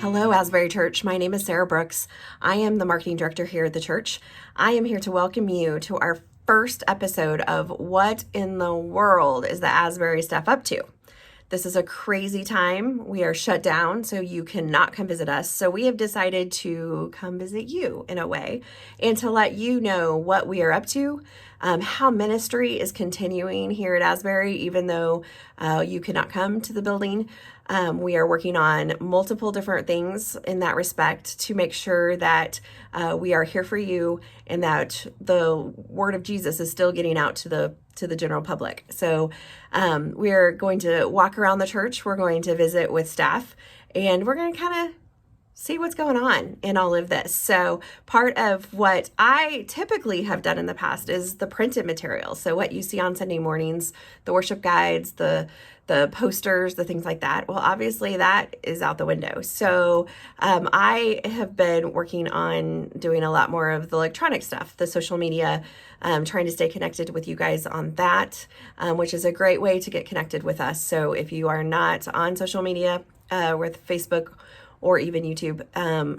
Hello, Asbury Church. My name is Sarah Brooks. I am the marketing director here at the church. I am here to welcome you to our first episode of What in the World is the Asbury Staff Up To? This is a crazy time. We are shut down, so you cannot come visit us. So we have decided to come visit you in a way and to let you know what we are up to, how ministry is continuing here at Asbury, even though you cannot come to the building. We are working on multiple different things in that respect to make sure that we are here for you and that the word of Jesus is still getting out to the general public. So we're going to walk around the church. We're going to visit with staff, and we're going to kind of see what's going on in all of this. So part of what I typically have done in the past is the printed material. So what you see on Sunday mornings, the worship guides, the posters, the things like that. Well, obviously that is out the window. So I have been working on doing a lot more of the electronic stuff, the social media, trying to stay connected with you guys on that, which is a great way to get connected with us. So if you are not on social media with Facebook or even YouTube,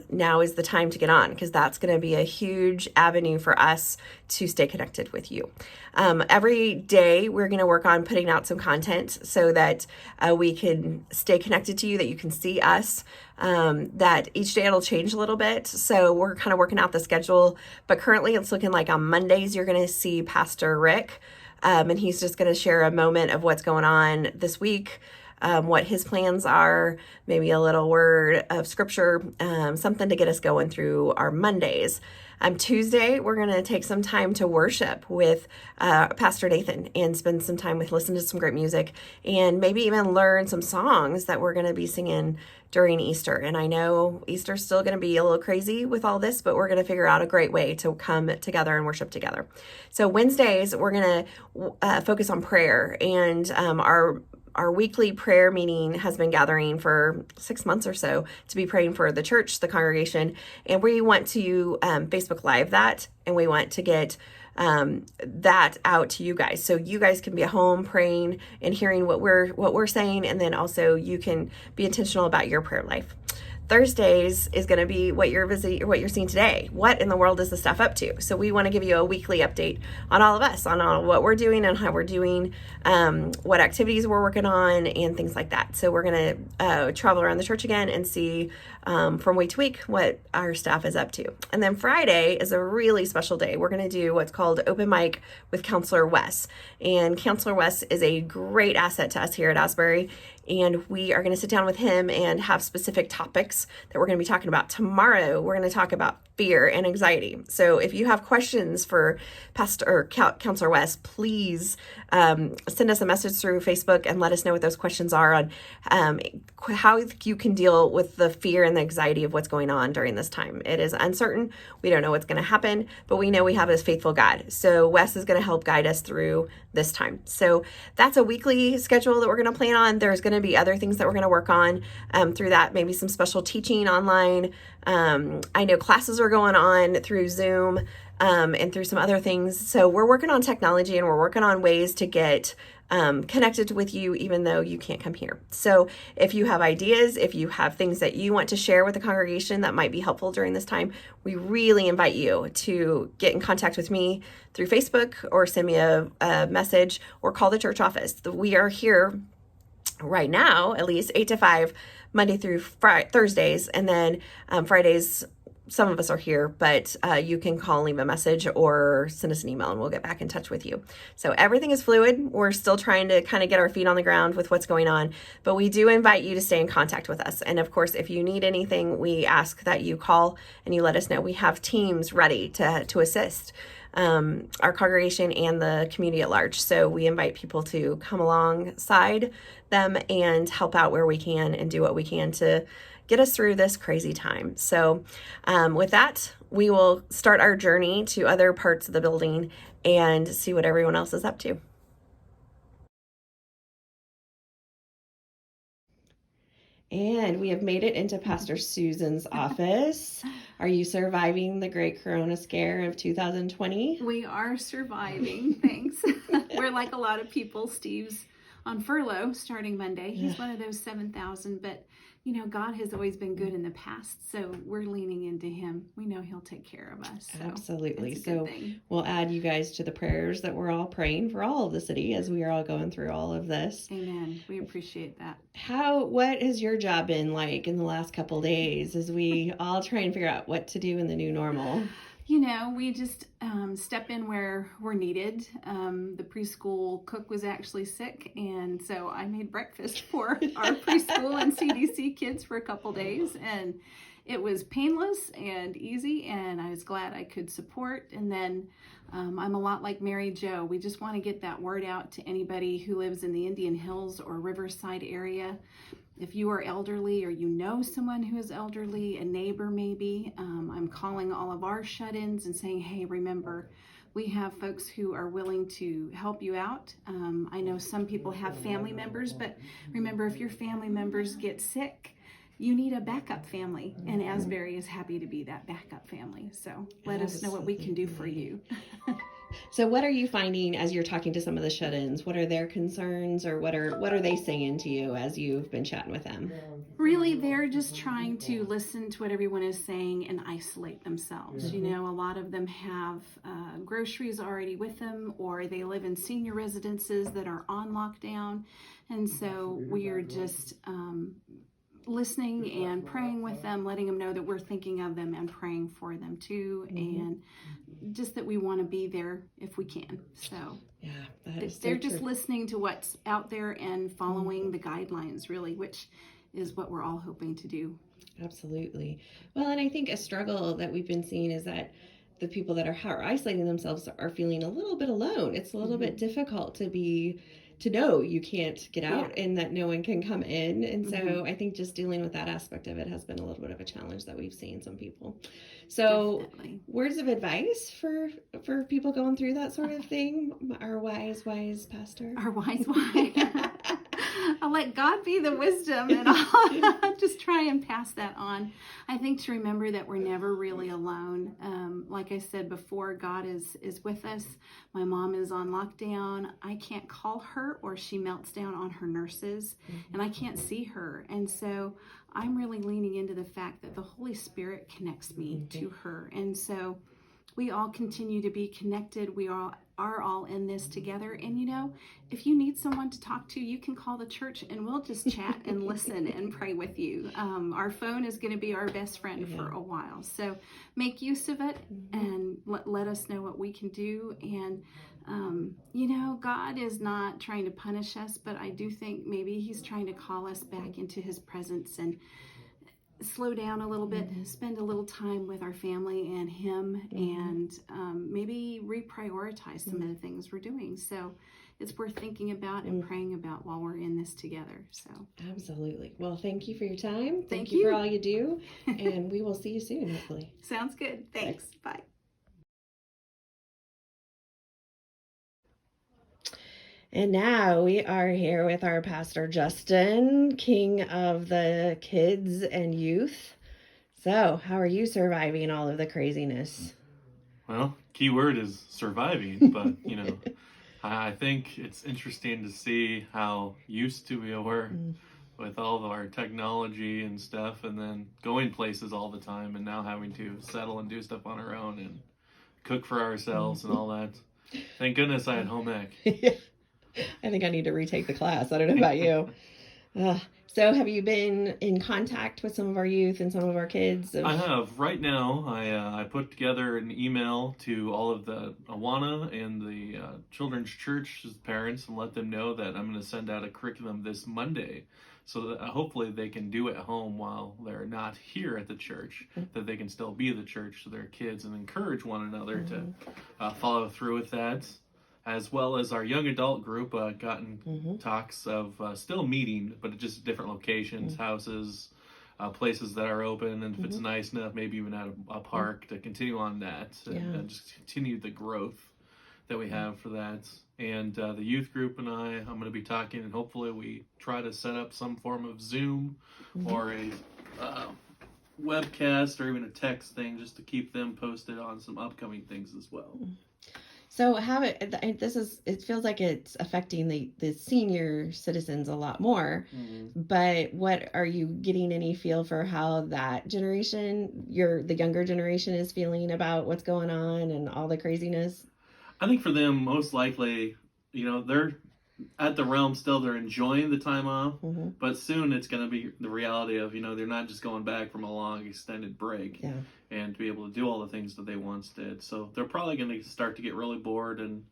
now is the time to get on, because that's going to be a huge avenue for us to stay connected with you. Every day we're going to work on putting out some content so that we can stay connected to you, that you can see us, that each day it'll change a little bit. So we're kind of working out the schedule, but currently it's looking like on Mondays you're going to see Pastor Rick, and he's just going to share a moment of what's going on this week, what his plans are, maybe a little word of scripture, something to get us going through our Mondays. Tuesday, we're going to take some time to worship with Pastor Nathan and spend some time with listen to some great music and maybe even learn some songs that we're going to be singing during Easter. And I know Easter's still going to be a little crazy with all this, but we're going to figure out a great way to come together and worship together. So Wednesdays, we're going to focus on prayer, and our weekly prayer meeting has been gathering for 6 months or so to be praying for the church, the congregation, and we want to Facebook Live that, and we want to get that out to you guys, so you guys can be at home praying and hearing what we're saying, and then also you can be intentional about your prayer life. Thursdays is going to be what you're seeing today. What in the world is the staff up to? So we want to give you a weekly update on all of us, on all what we're doing and how we're doing, what activities we're working on, and things like that. So we're going to travel around the church again and see from week to week what our staff is up to. And then Friday is a really special day. We're going to do what's called open mic with Counselor Wes. And Counselor Wes is a great asset to us here at Asbury. And we are going to sit down with him and have specific topics that we're going to be talking about. Tomorrow, we're going to talk about fear and anxiety. So if you have questions for Pastor or Counselor West, please send us a message through Facebook and let us know what those questions are on how you can deal with the fear and the anxiety of what's going on during this time. It is uncertain. We don't know what's going to happen, but we know we have a faithful God. So Wes is going to help guide us through this time. So that's a weekly schedule that we're going to plan on. There's going to be other things that we're going to work on through that, maybe some special teaching online. I know classes are going on through Zoom and through some other things. So we're working on technology, and we're working on ways to get connected with you even though you can't come here. So if you have ideas, if you have things that you want to share with the congregation that might be helpful during this time, we really invite you to get in contact with me through Facebook or send me a message or call the church office. We are here right now, at least 8 to 5, Monday through Thursdays, and then Fridays, some of us are here, but you can call and leave a message or send us an email and we'll get back in touch with you. So everything is fluid. We're still trying to kind of get our feet on the ground with what's going on, but we do invite you to stay in contact with us. And of course, if you need anything, we ask that you call and you let us know. We have teams ready to assist our congregation and the community at large. So we invite people to come alongside them and help out where we can and do what we can to get us through this crazy time. So with that, we will start our journey to other parts of the building and see what everyone else is up to. And we have made it into Pastor Susan's office. Are you surviving the great Corona scare of 2020? We are surviving, thanks. We're like a lot of people. Steve's on furlough starting Monday. He's one of those 7,000, but you know, God has always been good in the past, so we're leaning into him. We know he'll take care of us. So absolutely. So we'll add you guys to the prayers that we're all praying for all of the city as we are all going through all of this. Amen. We appreciate that. What has your job been like in the last couple of days as we all try and figure out what to do in the new normal? You know, we just step in where we're needed. The preschool cook was actually sick, and so I made breakfast for our preschool and CDC kids for a couple days, and it was painless and easy, and I was glad I could support. And then I'm a lot like Mary Jo. We just want to get that word out to anybody who lives in the Indian Hills or Riverside area. If you are elderly or you know someone who is elderly, a neighbor maybe, I'm calling all of our shut-ins and saying, hey, remember, we have folks who are willing to help you out. I know some people have family members, but remember, if your family members get sick, you need a backup family, and Asbury is happy to be that backup family. So let us know what we can do for you. So what are you finding as you're talking to some of the shut-ins? What are their concerns, or what are they saying to you as you've been chatting with them? Really, they're just trying to listen to what everyone is saying and isolate themselves. You know, a lot of them have groceries already with them, or they live in senior residences that are on lockdown. And so we are just listening and praying with them, letting them know that we're thinking of them and praying for them too, and just that we want to be there if we can. So yeah, they're just listening to what's out there and following the guidelines, really, which is what we're all hoping to do. Absolutely. Well, and I think a struggle that we've been seeing is that the people that are isolating themselves are feeling a little bit alone. It's a little bit difficult to know you can't get out and that no one can come in. And so I think just dealing with that aspect of it has been a little bit of a challenge that we've seen some people. So definitely. Words of advice for people going through that sort of thing? Our wise pastor. Our wise. I'll let God be the wisdom, and I'll just try and pass that on. I think to remember that we're never really alone. Like I said before, God is with us. My mom is on lockdown. I can't call her, or she melts down on her nurses, and I can't see her. And so I'm really leaning into the fact that the Holy Spirit connects me to her. And so we all continue to be connected. We are all in this together. And you know, if you need someone to talk to, you can call the church and we'll just chat and listen and pray with you. Our phone is going to be our best friend for a while. So make use of it and let us know what we can do. And you know, God is not trying to punish us, but I do think maybe he's trying to call us back into his presence and slow down a little bit, spend a little time with our family and him, and maybe reprioritize some of the things we're doing. So it's worth thinking about and praying about while we're in this together. So absolutely. Well, thank you for your time. Thank you for all you do, and we will see you soon, hopefully. Sounds good. Thanks. Bye. And now we are here with our pastor, Justin, king of the kids and youth. So, how are you surviving all of the craziness? Well, key word is surviving, but, you know, I think it's interesting to see how used to we were with all of our technology and stuff, and then going places all the time, and now having to settle and do stuff on our own and cook for ourselves and all that. Thank goodness I had home ec. I think I need to retake the class. I don't know about you. So have you been in contact with some of our youth and some of our kids? I have. Right now, I put together an email to all of the Awana and the Children's Church's parents and let them know that I'm going to send out a curriculum this Monday, so that hopefully they can do it at home while they're not here at the church, that they can still be the church to their kids and encourage one another to follow through with that. As well as our young adult group, gotten talks of still meeting, but just different locations, houses, places that are open, and if it's nice enough, maybe even at a park, to continue on that and just continue the growth that we have for that. And the youth group and I'm going to be talking, and hopefully we try to set up some form of Zoom or a webcast or even a text thing, just to keep them posted on some upcoming things as well. So it feels like it's affecting the senior citizens a lot more. Mm-hmm. But what are you getting any feel for how that generation, the younger generation, is feeling about what's going on and all the craziness? I think for them, most likely, they're at the realm still. They're enjoying the time off, Mm-hmm. but soon it's going to be the reality of, they're not just going back from a long extended break Yeah. and to be able to do all the things that they once did. So they're probably going to start to get really bored, and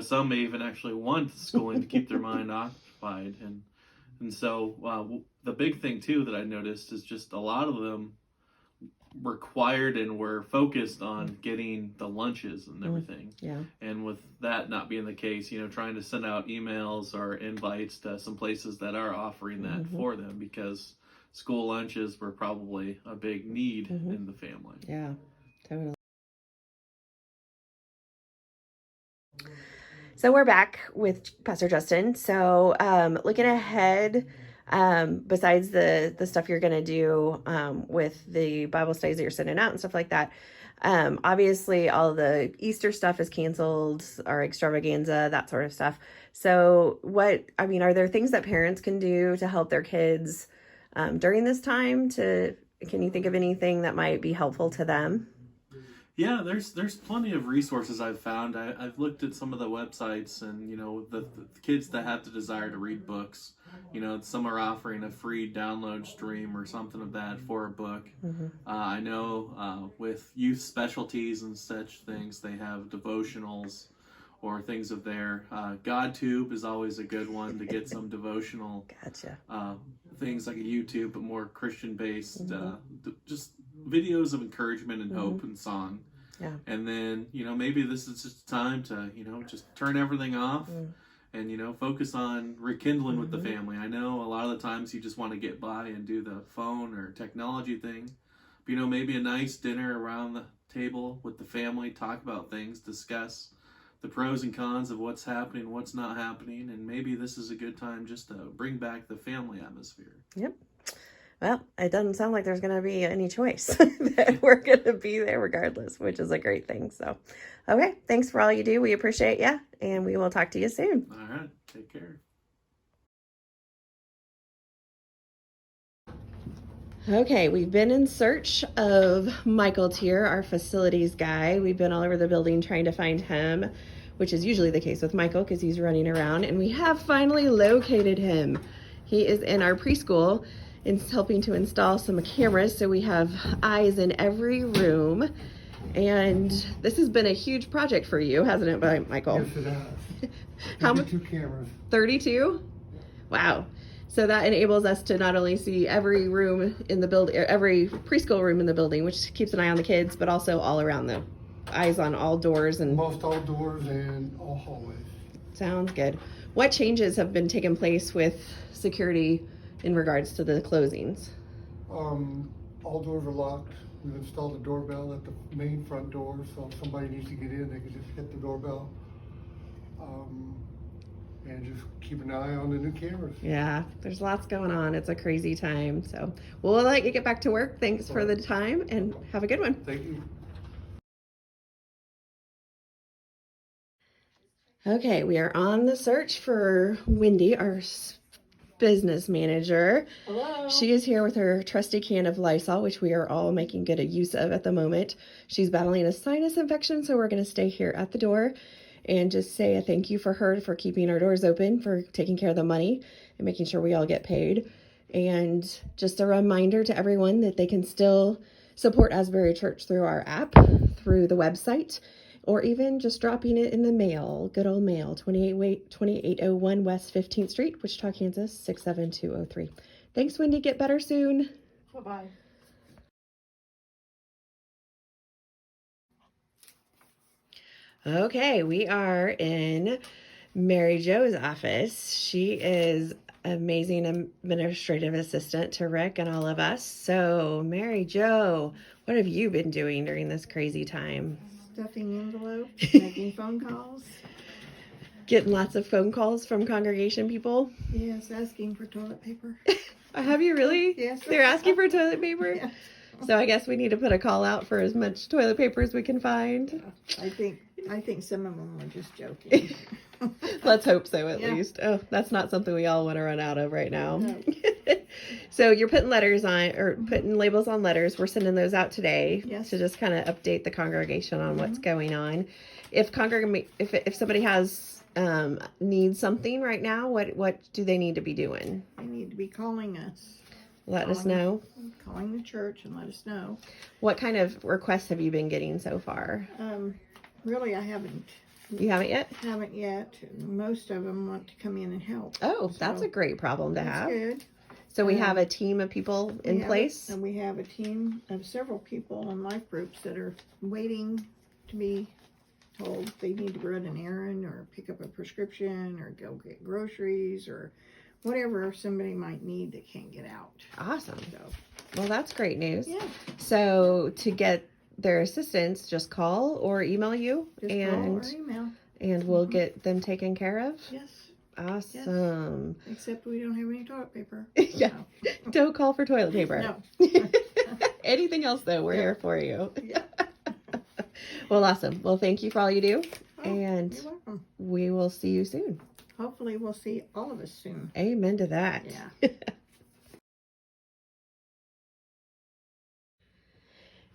some may even actually want schooling to keep their mind occupied. And so the big thing too that I noticed is just a lot of them required and were focused on getting the lunches and everything. Yeah. And with that not being the case, trying to send out emails or invites to some places that are offering that Mm-hmm. for them, because school lunches were probably a big need Mm-hmm. in the family. Yeah, totally. So we're back with Pastor Justin. So looking ahead, besides the stuff you're going to do with the Bible studies that you're sending out and stuff like that, obviously all the Easter stuff is canceled, our extravaganza, that sort of stuff. So are there things that parents can do to help their kids during this time? Can you think of anything that might be helpful to them? Yeah, there's plenty of resources I've found. I've looked at some of the websites, and the kids that have the desire to read books, some are offering a free download stream or something of that for a book. Mm-hmm. I know with youth specialties and such things, they have devotionals or things of there. GodTube is always a good one to get some devotional Gotcha. things, like a YouTube, but more Christian based, Mm-hmm. just videos of encouragement and Mm-hmm. hope and song. Yeah. And then, maybe this is just time to, just turn everything off and, focus on rekindling with the family. I know a lot of the times you just want to get by and do the phone or technology thing. But, maybe a nice dinner around the table with the family, talk about things, discuss the pros and cons of what's happening, what's not happening. And maybe this is a good time just to bring back the family atmosphere. Yep. Well, it doesn't sound like there's going to be any choice. That we're going to be there regardless, which is a great thing. So, okay. Thanks for all you do. We appreciate you, and we will talk to you soon. All right. Take care. Okay, we've been in search of Michael Tier, our facilities guy. We've been all over the building trying to find him, which is usually the case with Michael because he's running around, and we have finally located him. He is in our preschool and helping to install some cameras so we have eyes in every room. And this has been a huge project for you, hasn't it, Michael? Yes, it has. How much? 32 cameras. 32? Wow. So that enables us to not only see every room in the building, every preschool room in the building, which keeps an eye on the kids, but also all around them. Eyes on all doors and Most all doors and all hallways. sounds good. What changes have been taking place with security in regards to the closings? All doors are locked. We've installed a doorbell at the main front door, so if somebody needs to get in, they can just hit the doorbell. And just keep an eye on the new cameras. Yeah, there's lots going on. It's a crazy time. So we'll let you get back to work. Thanks for the time and have a good one. Thank you. Okay, we are on the search for Wendy, our business manager. Hello. She is here with her trusty can of Lysol, which we are all making good use of at the moment. She's battling a sinus infection, so we're going to stay here at the door and just say a thank you for her for keeping our doors open, for taking care of the money and making sure we all get paid. And just a reminder to everyone that they can still support Asbury Church through our app, through the website, or even just dropping it in the mail, good old mail, 2801 West 15th Street, Wichita, Kansas, 67203. Thanks, Wendy. Get better soon. Bye-bye. Okay, we are in Mary Jo's office. She is amazing administrative assistant to Rick and all of us. So, Mary Jo, what have you been doing during this crazy time? Stuffing envelopes, making phone calls. Getting lots of phone calls from congregation people. Yes, asking for toilet paper. Have you really? Yes. They're asking for toilet paper? Yeah. So I guess we need to put a call out for as much toilet paper as we can find. I think I think some of them were just joking. Let's hope so, at Yeah. least. Oh, that's not something we all want to run out of right now. No. So you're putting letters on, or putting labels on letters. We're sending those out today Yes. to just kind of update the congregation on what's going on. If somebody has needs something right now, what do they need to be doing? They need to be calling us, Let us know. calling the church and let us know. What kind of requests have you been getting so far? Really, I haven't You haven't yet? yet. Most of them want to come in and help. Oh, that's So, a great problem to That's have. good. So we have a team of people in place. And we have a team of several people in life groups that are waiting to be told they need to run an errand or pick up a prescription or go get groceries or whatever somebody might need that can't get out. Awesome. So, Well, that's great news. yeah, So to get their assistance, just call or email you, just call or email. and we'll get them taken care of. Yes, Awesome. except we don't have any toilet paper. Yeah. So, Don't call for toilet paper. no. Anything else though, we're Yeah. here for you. Yeah. Well, awesome. Well, thank you for all you do, Oh, and you're welcome. we will see you soon. Hopefully we'll see all of us soon. Amen to that. Yeah.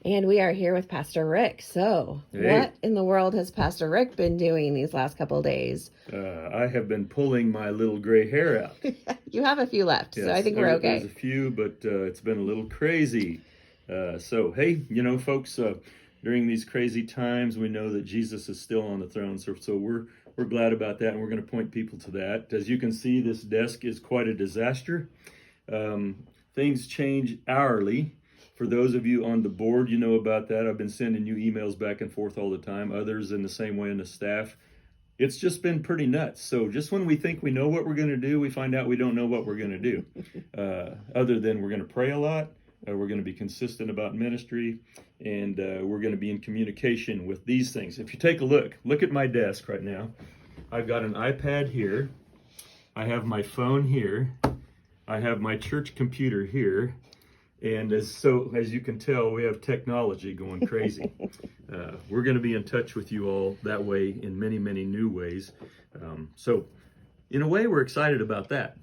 And we are here with Pastor Rick. So, Hey. what in the world has Pastor Rick been doing these last couple of days? I have been pulling my little gray hair out. You have a few left, so I Yes, think we're There's okay. a few, but it's been a little crazy. So, hey, folks, during these crazy times, we know that Jesus is still on the throne. So we're glad about that, and we're going to point people to that. As you can see, this desk is quite a disaster. Things change hourly. For those of you on the board, you know about that. I've been sending you emails back and forth all the time. Others in the same way in the staff. It's just been pretty nuts. So just when we think we know what we're going to do, we find out we don't know what we're going to do. Other than we're going to pray a lot, we're going to be consistent about ministry, and we're going to be in communication with these things. If you take a look at my desk right now. I've got an iPad here. I have my phone here. I have my church computer here. And as you can tell, we have technology going crazy. We're going to be in touch with you all that way in many, many new ways. So in a way, we're excited about that.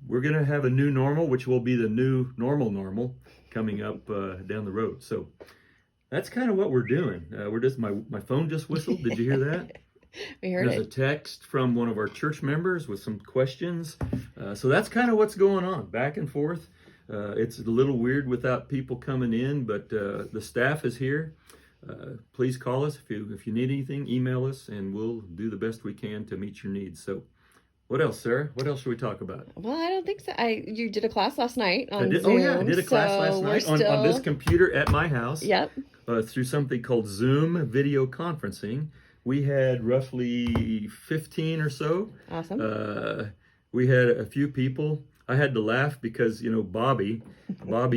We're going to have a new normal, which will be the new normal coming up down the road. So that's kind of what we're doing. We're just my phone just whistled. Did you hear that? We heard There's a it. text from one of our church members with some questions. So that's kind of what's going on, back and forth. It's a little weird without people coming in, but the staff is here. Please call us if you need anything. Email us, and we'll do the best we can to meet your needs. So, what else, Sarah? What else should we talk about? Well, I don't think so. You did a class last night on Zoom. Oh yeah, I did a class so last night we're on this computer at my house. Yep. Through something called Zoom video conferencing. We had roughly 15 or so. Awesome. We had a few people. I had to laugh because, Bobby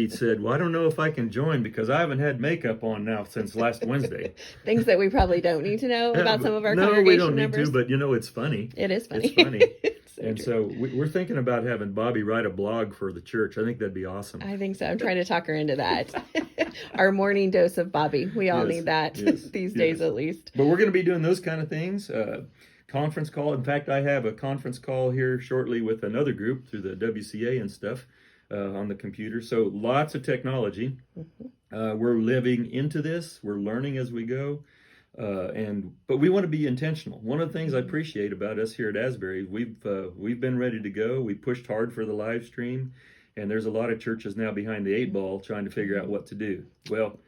said, well, I don't know if I can join because I haven't had makeup on now since last Wednesday. Things that we probably don't need to know about some of our No, congregation we don't members. need to, but it's funny. It is funny. It's funny. So And true. so we're thinking about having Bobby write a blog for the church. I think that'd be awesome. I think so. I'm trying to talk her into that. Our morning dose of Bobby. We all Yes, need that yes, these days, yes. at least. But we're going to be doing those kind of things. Conference call. In fact, I have a conference call here shortly with another group through the WCA and stuff on the computer. So lots of technology. We're living into this. We're learning as we go. But we want to be intentional. One of the things I appreciate about us here at Asbury, we've been ready to go. We pushed hard for the live stream, and there's a lot of churches now behind the 8-ball trying to figure out what to do. Well,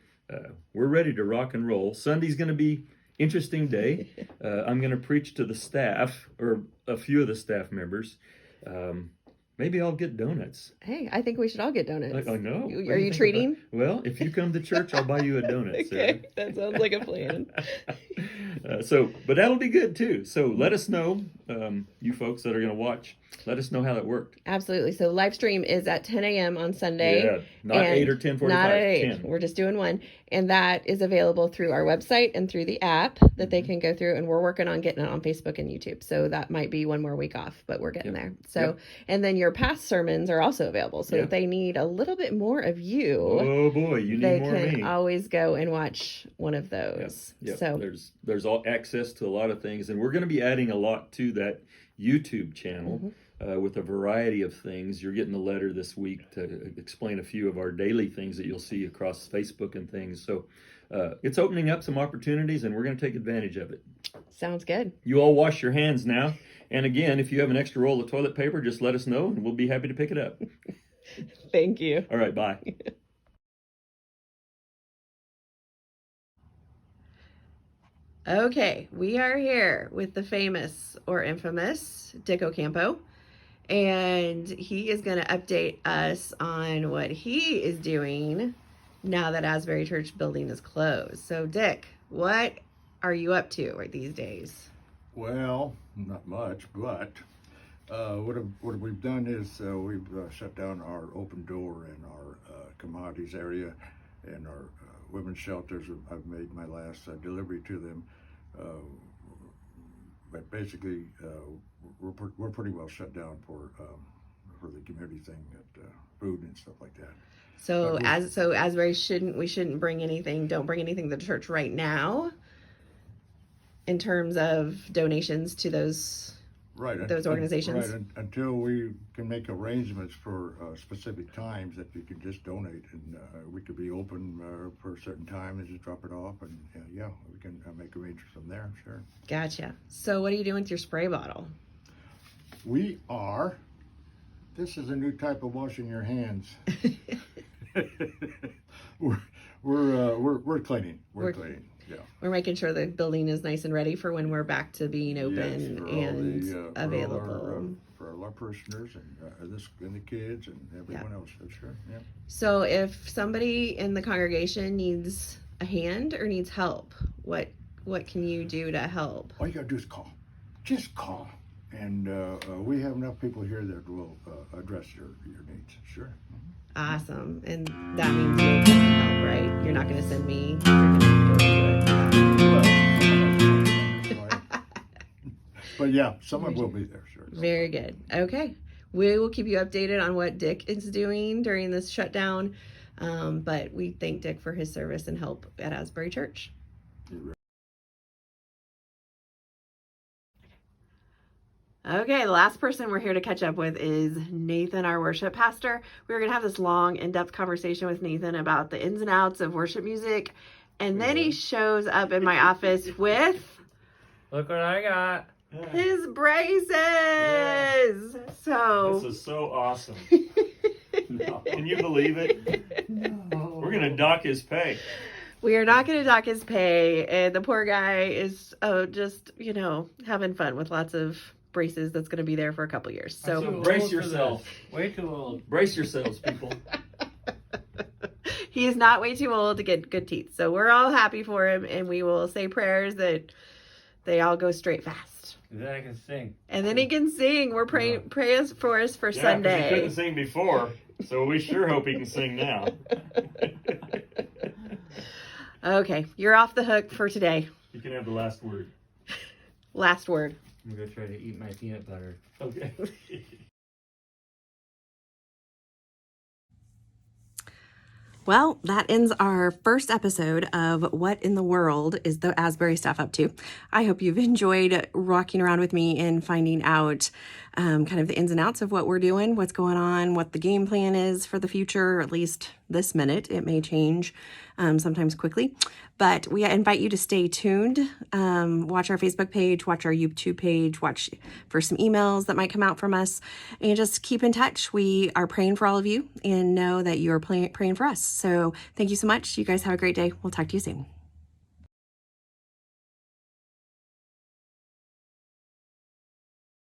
we're ready to rock and roll. Sunday's going to be interesting day. I'm going to preach to the staff, or a few of the staff members. Maybe I'll get donuts. Hey, I think we should all get donuts. I know. What do Are you think treating? about- Well, if you come to church, I'll buy you a donut. Okay, that sounds like a plan. But that'll be good too. So let us know, you folks that are going to watch, let us know how that worked. Absolutely. So live stream is at 10 a.m. on Sunday. Yeah, not and 8 or 10:45. Not at 8. 10. We're just doing one. And that is available through our website and through the app that they can go through. And we're working on getting it on Facebook and YouTube. So that might be one more week off, but we're getting there. So, and then your your past sermons are also available. So Yeah. if they need a little bit more of you, Oh boy, you they need more of can me. always go and watch one of those. Yep. So There's all access to a lot of things, and we're going to be adding a lot to that YouTube channel. With a variety of things. You're getting the letter this week to explain a few of our daily things that you'll see across Facebook and things. So it's opening up some opportunities, and we're going to take advantage of it. sounds good. You all wash your hands now. And again, if you have an extra roll of toilet paper, just let us know, and we'll be happy to pick it up. Thank you. All right, bye. Okay, we are here with the famous or infamous Dick Ocampo, and he is going to update us on what he is doing now that Asbury Church building is closed. So, Dick, what are you up to these days? Well, not much, but what we've done is we've shut down our open door in our commodities area and our women's shelters. I've made my last delivery to them. But basically, we're pretty well shut down for the community thing, food and stuff like that. So, Asbury shouldn't bring anything. Don't bring anything to the church right now. In terms of donations to those organizations, Right, until we can make arrangements for specific times that you can just donate, and we could be open for a certain time and just drop it off, and yeah, we can make arrangements from there. Sure. Gotcha. So, what are you doing with your spray bottle? This is a new type of washing your hands. we're cleaning. We're cleaning. Yeah. We're making sure the building is nice and ready for when we're back to being open available. For all our parishioners and the kids and everyone else. Sure. Yeah. So if somebody in the congregation needs a hand or needs help, what can you do to help? All you gotta do is call. Just call. And we have enough people here that will address your needs. Sure. Awesome. And that means you'll get help, right? You're not going to send me. You're going to do it. But yeah, someone will be there, sure. Very good. Okay. We will keep you updated on what Dick is doing during this shutdown. But we thank Dick for his service and help at Asbury Church. Okay, the last person we're here to catch up with is Nathan, our worship pastor. We're going to have this long, in-depth conversation with Nathan about the ins and outs of worship music. And then he shows up in my office with... Look what I got. His braces! Yeah. So... This is so awesome. No. Can you believe it? No. We're going to dock his pay. We are not going to dock his pay. And the poor guy is just, having fun with lots of braces that's going to be there for a couple years. So brace yourself. Way too old. Brace yourselves, people. He is not way too old to get good teeth. So we're all happy for him, and we will say prayers that they all go straight fast. And then I can sing. And then he can sing. We're praying for us for Sunday. He couldn't sing before, so we sure hope he can sing now. Okay, you're off the hook for today. You can have the last word. Last word. I'm going to try to eat my peanut butter. Okay. Well, that ends our first episode of What in the World is the Asbury Staff Up To? I hope you've enjoyed rocking around with me and finding out kind of the ins and outs of what we're doing, what's going on, what the game plan is for the future, or at least this minute. It may change sometimes quickly, but we invite you to stay tuned. Watch our Facebook page, watch our YouTube page, watch for some emails that might come out from us, and just keep in touch. We are praying for all of you and know that you are praying for us. So thank you so much. You guys have a great day. We'll talk to you soon.